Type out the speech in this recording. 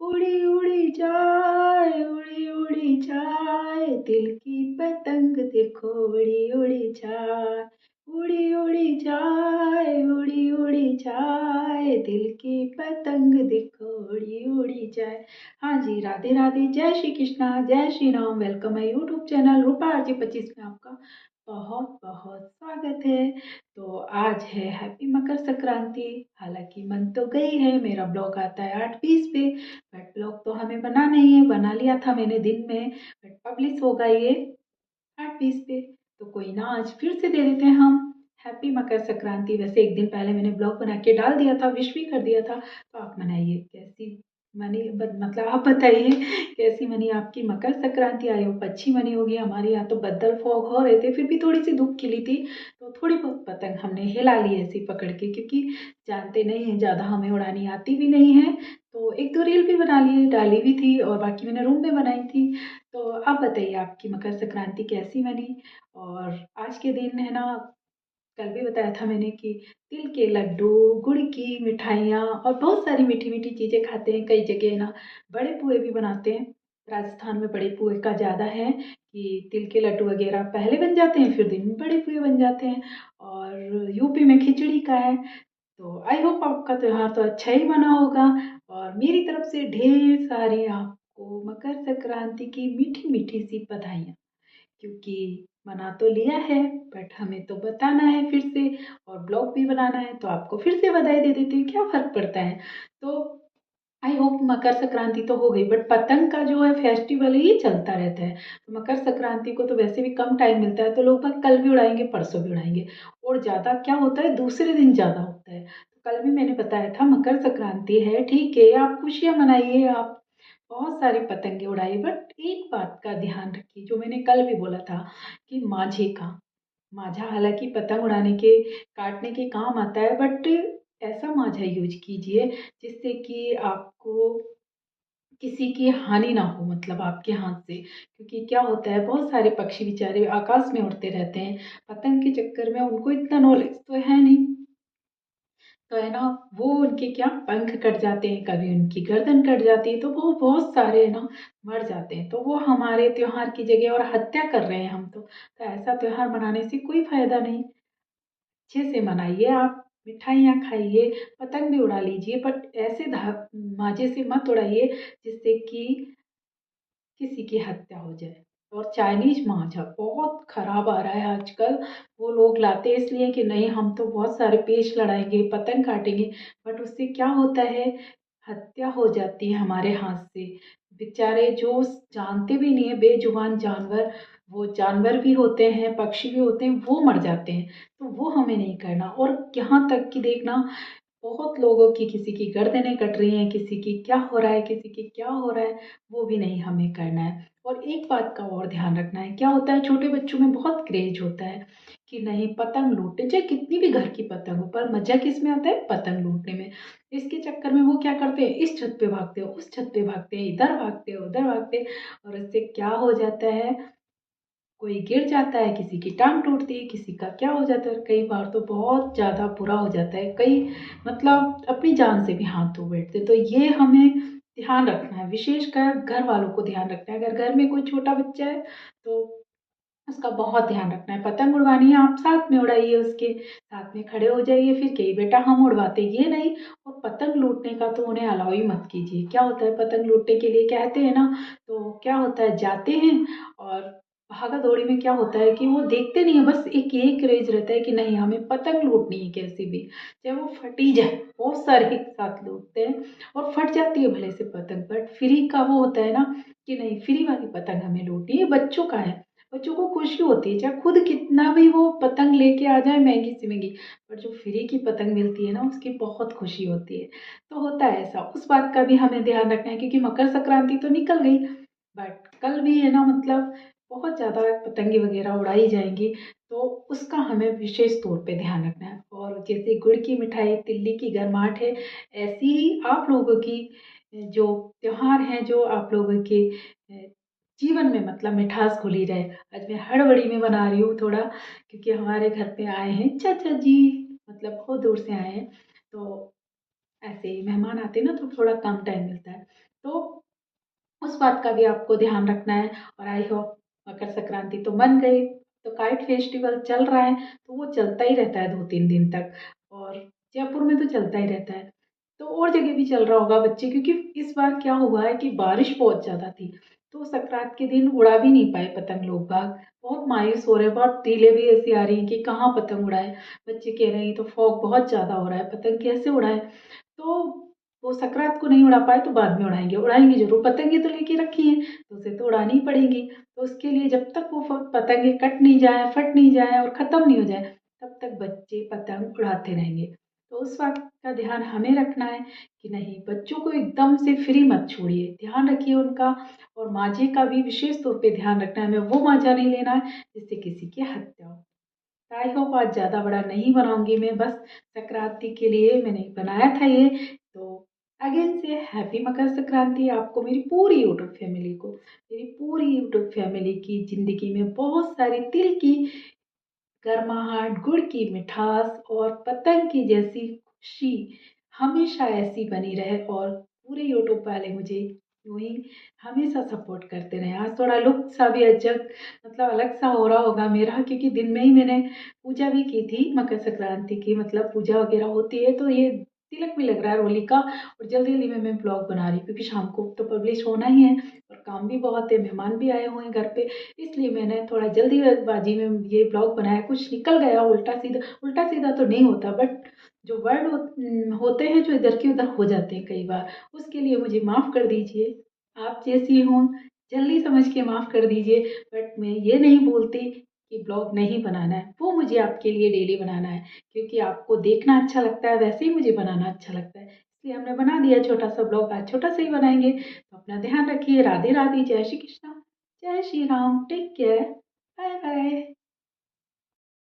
उड़ी उड़ी जाए दिल की पतंग देखो उड़ी जाए उड़ी जाए दिल की पतंग देखो उड़ी जाए। हाँ जी, राधे राधे, जय श्री कृष्णा, जय श्री राम। वेलकम है यूट्यूब चैनल रूपा आरजी 25 में आपका बहुत बहुत स्वागत है। तो आज है हैप्पी मकर संक्रांति। हालांकि मन तो गई है, मेरा ब्लॉग आता है 8:20 पे, बट ब्लॉग तो हमें बनाना ही है। बना लिया था मैंने दिन में, बट पब्लिश होगा ये 8:20 पे। तो कोई ना, आज फिर से दे देते हैं हम हैप्पी मकर संक्रांति। वैसे एक दिन पहले मैंने ब्लॉग बना के डाल दिया था, विश भी कर दिया था। तो आप मनाइए, कैसी मनी मतलब आप बताइए कैसी मनी आपकी मकर संक्रांति। आई हो अच्छी मनी होगी। हमारे यहाँ तो बदल फॉग हो रहे थे, फिर भी थोड़ी सी धूप खिली थी, तो थोड़ी बहुत पतंग हमने हिला ली ऐसी पकड़ के, क्योंकि जानते नहीं हैं, ज़्यादा हमें उड़ानी आती भी नहीं है। तो एक दो रील भी बना लिए, डाली भी थी, और बाकी मैंने रूम में बनाई थी। तो आप बताइए आपकी मकर संक्रांति कैसी बनी। और आज के दिन है ना, कल भी बताया था मैंने कि तिल के लड्डू, गुड़ की मिठाइयाँ और बहुत सारी मीठी मीठी चीज़ें खाते हैं। कई जगह है ना बड़े पुए भी बनाते हैं। राजस्थान में बड़े पुए का ज़्यादा है कि तिल के लड्डू वगैरह पहले बन जाते हैं, फिर दिन में बड़े पुए बन जाते हैं। और यूपी में खिचड़ी का है। तो आई होप आपका त्योहार तो अच्छा ही बना होगा। और मेरी तरफ से ढेर सारी आपको मकर संक्रांति की मीठी मीठी सी बधाइयाँ, क्योंकि मना तो लिया है, बट हमें तो बताना है फिर से, और ब्लॉग भी बनाना है, तो आपको फिर से बधाई दे देती हूँ, क्या फ़र्क पड़ता है। तो आई होप मकर संक्रांति तो हो गई, बट पतंग का जो है फेस्टिवल ही चलता रहता है। तो मकर संक्रांति को तो वैसे भी कम टाइम मिलता है, तो लोग बाग कल भी उड़ाएंगे, परसों भी उड़ाएंगे, और ज़्यादा क्या होता है दूसरे दिन ज़्यादा होता है। तो कल भी मैंने बताया था मकर संक्रांति है, ठीक है, आप खुशियाँ मनाइए, आप बहुत सारी पतंगे उड़ाइए, बट एक बात का ध्यान रखिए, जो मैंने कल भी बोला था कि माझे का माझा हालांकि पतंग उड़ाने के काटने के काम आता है, बट ऐसा माझा यूज कीजिए जिससे कि आपको किसी की हानि ना हो, मतलब आपके हाथ से। क्योंकि क्या होता है, बहुत सारे पक्षी बेचारे आकाश में उड़ते रहते हैं, पतंग के चक्कर में उनको इतना नॉलेज तो है नहीं, तो है ना, वो उनके क्या पंख कट जाते हैं, कभी उनकी गर्दन कट जाती है, तो वो बहुत सारे है ना मर जाते हैं। तो वो हमारे त्योहार की जगह और हत्या कर रहे हैं हम तो ऐसा त्योहार मनाने से कोई फायदा नहीं। अच्छे से मनाइए आप, मिठाइयाँ खाइए, पतंग भी उड़ा लीजिए, बट ऐसे माजे से मत उड़ाइए जिससे कि किसी की हत्या हो जाए। और चाइनीज मांझा बहुत खराब आ रहा है आजकल। वो लोग लाते इसलिए कि नहीं हम तो बहुत सारे पेच लड़ाएंगे, पतंग काटेंगे, बट उससे क्या होता है, हत्या हो जाती है हमारे हाथ से। बेचारे जो जानते भी नहीं है, बेजुबान जानवर, वो जानवर भी होते हैं, पक्षी भी होते हैं, वो मर जाते हैं। तो वो हमें नहीं करना। और यहाँ तक कि देखना, बहुत लोगों की, किसी की गर्दनें कट रही हैं, किसी की क्या हो रहा है, किसी की क्या हो रहा है, वो भी नहीं हमें करना है। और एक बात का और ध्यान रखना है, क्या होता है छोटे बच्चों में बहुत क्रेज होता है कि नहीं पतंग लूटते, चाहे कितनी भी घर की पतंग हो, पर मजा किस में आता है, पतंग लूटने में। इसके चक्कर में वो क्या करते हैं, इस छत पे भागते हैं, उस छत पे भागते हैं, इधर भागते हैं, उधर भागते हैं, और इससे क्या हो जाता है, कोई गिर जाता है, किसी की टांग टूटती है, किसी का क्या हो जाता है, कई बार तो बहुत ज़्यादा बुरा हो जाता है, कई मतलब अपनी जान से भी हाथ धो बैठते। तो ये हमें ध्यान रखना है, विशेषकर घर वालों को ध्यान रखना है। अगर घर में कोई छोटा बच्चा है तो उसका बहुत ध्यान रखना है। पतंग उड़वानी है, आप साथ में उड़ाइए, उसके साथ में खड़े हो जाइए, फिर कही बेटा हम उड़वाते, ये नहीं। और पतंग लूटने का तो उन्हें अलाउ ही मत कीजिए। क्या होता है, पतंग लूटने के लिए कहते हैं ना, तो क्या होता है, जाते हैं, और भागा दौड़ी में क्या होता है कि वो देखते नहीं है, बस एक एक क्रेज रहता है कि नहीं हमें पतंग लूटनी है कैसे भी, चाहे वो फटी जाए। बहुत सारे एक साथ लूटते हैं और फट जाती है भले से पतंग, बट फ्री का वो होता है ना कि नहीं, फ्री वाली पतंग हमें लूटनी है, बच्चों का है। बच्चों को खुशी होती है, चाहे खुद कितना भी वो पतंग लेके आ जाए महंगी से महंगी, पर जो फ्री की पतंग मिलती है ना, उसकी बहुत खुशी होती है। तो होता है ऐसा, उस बात का भी हमें ध्यान रखना है, क्योंकि मकर संक्रांति तो निकल गई, बट कल भी है ना, मतलब बहुत ज़्यादा पतंगे वगैरह उड़ाई जाएंगी। तो उसका हमें विशेष तौर पे ध्यान रखना है। और जैसे गुड़ की मिठाई, तिल्ली की गरमाहट है, ऐसी ही आप लोगों की जो त्योहार हैं, जो आप लोगों के जीवन में मतलब मिठास घुली रहे। आज मैं हड़बड़ी में बना रही हूँ थोड़ा, क्योंकि हमारे घर पे आए हैं चाचा जी, मतलब बहुत दूर से आए हैं। तो ऐसे ही मेहमान आते हैं ना, तो थोड़ा कम टाइम मिलता है। तो उस बात का भी आपको ध्यान रखना है। और आई होप मकर संक्रांति तो मन गई, तो काइट फेस्टिवल चल रहा है तो वो चलता ही रहता है 2-3 दिन तक, और जयपुर में तो चलता ही रहता है। तो और जगह भी चल रहा होगा बच्चे, क्योंकि इस बार क्या हुआ है कि बारिश बहुत ज़्यादा थी, तो संक्रांत के दिन उड़ा भी नहीं पाए पतंग लोग बाग। बहुत मायूस हो रहे हैं, बहुत रीलें भी ऐसी आ रही हैं कि कहाँ पतंग उड़ाए। बच्चे कह रहे हैं तो फॉग बहुत ज़्यादा हो रहा है, पतंग कैसे उड़ाए। तो वो संक्रांत को नहीं उड़ा पाए तो बाद में उड़ाएंगे, उड़ाएंगे जरूर, पतंगे तो लेके रखी हैं तो उसे तो उड़ानी ही पड़ेंगी। तो उसके लिए जब तक वो पतंगे कट नहीं जाए, फट नहीं जाए और ख़त्म नहीं हो जाए, तब तक बच्चे पतंग उड़ाते रहेंगे। तो उस बात का ध्यान हमें रखना है कि नहीं, बच्चों को एकदम से फ्री मत छोड़िए, ध्यान रखिए उनका। और मांझे का भी विशेष तौर पे ध्यान रखना है, हमें वो मांझा नहीं लेना है जिससे किसी की हत्या हो। आई होप आज ज़्यादा बड़ा नहीं बनाऊंगी मैं, बस संक्रांति के लिए मैंने बनाया था ये। तो अगेन से हैप्पी मकर संक्रांति आपको, मेरी पूरी यूट्यूब फैमिली को, मेरी पूरी यूट्यूब फैमिली की ज़िंदगी में बहुत सारी तिल की गर्माहट, गुड़ की मिठास और पतंग की जैसी खुशी हमेशा ऐसी बनी रहे, और पूरे यूट्यूब वाले मुझे यूं ही हमेशा सपोर्ट करते रहे। आज थोड़ा लुक सा भी अजब, मतलब अलग सा हो रहा होगा मेरा, क्योंकि दिन में ही मैंने पूजा भी की थी मकर संक्रांति की, मतलब पूजा वगैरह होती है तो ये तिलक भी लग रहा है रोली का। और जल्दी जल्दी में मैं ब्लॉग बना रही हूँ क्योंकि शाम को तो पब्लिश होना ही है और काम भी बहुत है, मेहमान भी आए हुए हैं घर पे, इसलिए मैंने थोड़ा जल्दीबाजी में ये ब्लॉग बनाया। कुछ निकल गया उल्टा सीधा, उल्टा सीधा तो नहीं होता, बट जो वर्ड होते हैं जो इधर के उधर हो जाते हैं कई बार, उसके लिए मुझे माफ़ कर दीजिए। आप जैसी हूँ, जल्दी समझ के माफ़ कर दीजिए। बट मैं ये नहीं बोलती कि ब्लॉग नहीं बनाना है, वो मुझे आपके लिए डेली बनाना है, क्योंकि आपको देखना अच्छा लगता है, वैसे ही मुझे बनाना अच्छा लगता है, इसलिए हमने बना दिया छोटा सा ब्लॉग। आज छोटा सा ही बनाएंगे, तो अपना ध्यान रखिए। राधे राधे, जय श्री कृष्णा, जय Shri Ram, take care, bye bye.